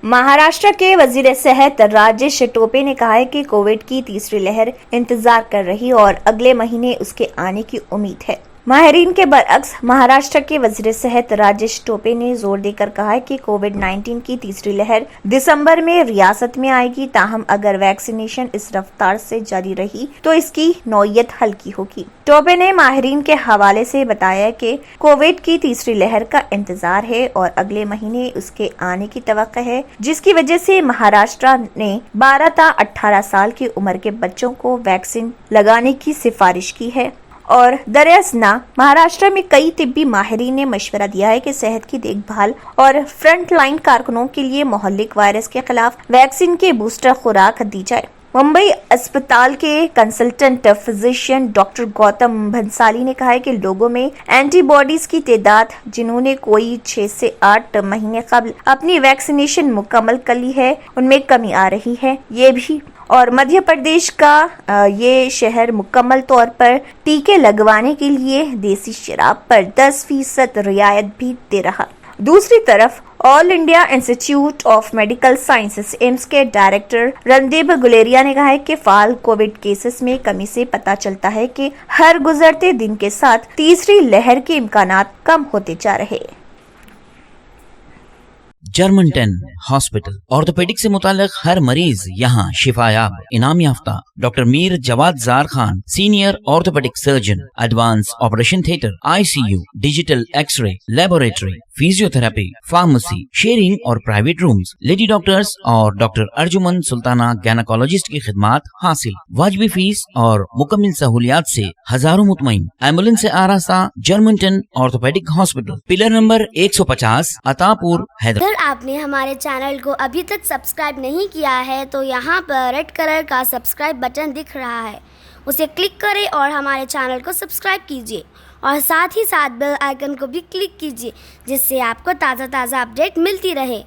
महाराष्ट्र के वजीर सेहत राजेश टोपे ने कहा है कि कोविड की तीसरी लहर इंतजार कर रही और अगले महीने उसके आने की उम्मीद है। माहिरीन के बरअक्स महाराष्ट्र के वजीर सेहत राजेश टोपे ने जोर देकर कहा है कि कोविड-19 की तीसरी लहर दिसंबर में रियासत में आएगी। ताहम अगर वैक्सीनेशन इस रफ्तार से जारी रही तो इसकी नौयत हल्की होगी। टोपे ने माहिरीन के हवाले से बताया कि कोविड की तीसरी लहर का इंतजार है और अगले महीने उसके आने की तवक्को है, जिसकी वजह से महाराष्ट्र ने 12 ता 18 साल की उम्र के बच्चों को वैक्सीन लगाने की सिफारिश की है। और दरअसल महाराष्ट्र में कई तिब्बी माहिरीन ने मशवरा दिया है कि सेहत की देखभाल और फ्रंट लाइन कारकुनों के लिए मोहल्लिक वायरस के खिलाफ वैक्सीन के बूस्टर खुराक दी जाए। मुंबई अस्पताल के consultant physician doctor Gautam Bhansali ने कहा है कि लोगों में एंटीबॉडीज की तादाद जिन्होंने कोई 6 से 8 महीने कबल अपनी वैक्सीनेशन मुकम्मल कर ली है उनमें कमी आ रही है। ये भी और मध्य प्रदेश का ये शहर मुकम्मल तौर पर टीके लगवाने के लिए देसी शराब पर 10% रियायत भी दे रहा। दूसरी तरफ all India institute of medical sciences AIIMS के डायरेक्टर रणदीप गुलेरिया ने कहा है कि फाल कोविड केसेस में कमी से पता चलता है कि हर गुजरते दिन के साथ तीसरी लहर के इम्कानात कम होते जा रहे। जर्मन-10 हॉस्पिटल ऑर्थोपेडिक से मुताल्लिक हर मरीज यहाँ शिफायाब। इनाम याफ्ता doctor Mir Jawad Jar Khan, senior orthopaedic surgeon, advance operation theatre, ICU, digital X ray, laboratory, physiotherapy, pharmacy, sharing और प्राइवेट रूम्स, लेडी डॉक्टर्स और डॉक्टर अर्जुमन सुल्ताना गायनेकोलॉजिस्ट की खिदमात हासिल। वाजबी फीस और मुकम्मल सहूलियात से हजारों मुतमईन। एम्बुलेंस से आरास्ता German orthopaedic hospital, pillar number 150, Attapur, Hyderabad. अगर आपने हमारे चैनल को अभी तक सब्सक्राइब नहीं किया है तो यहाँ पर रेड कलर का सब्सक्राइब बटन दिख रहा है, उसे क्लिक करें और हमारे चैनल को सब्सक्राइब कीजिए और साथ ही साथ बेल आइकन को भी क्लिक कीजिए, जिससे आपको ताज़ा अपडेट मिलती रहे।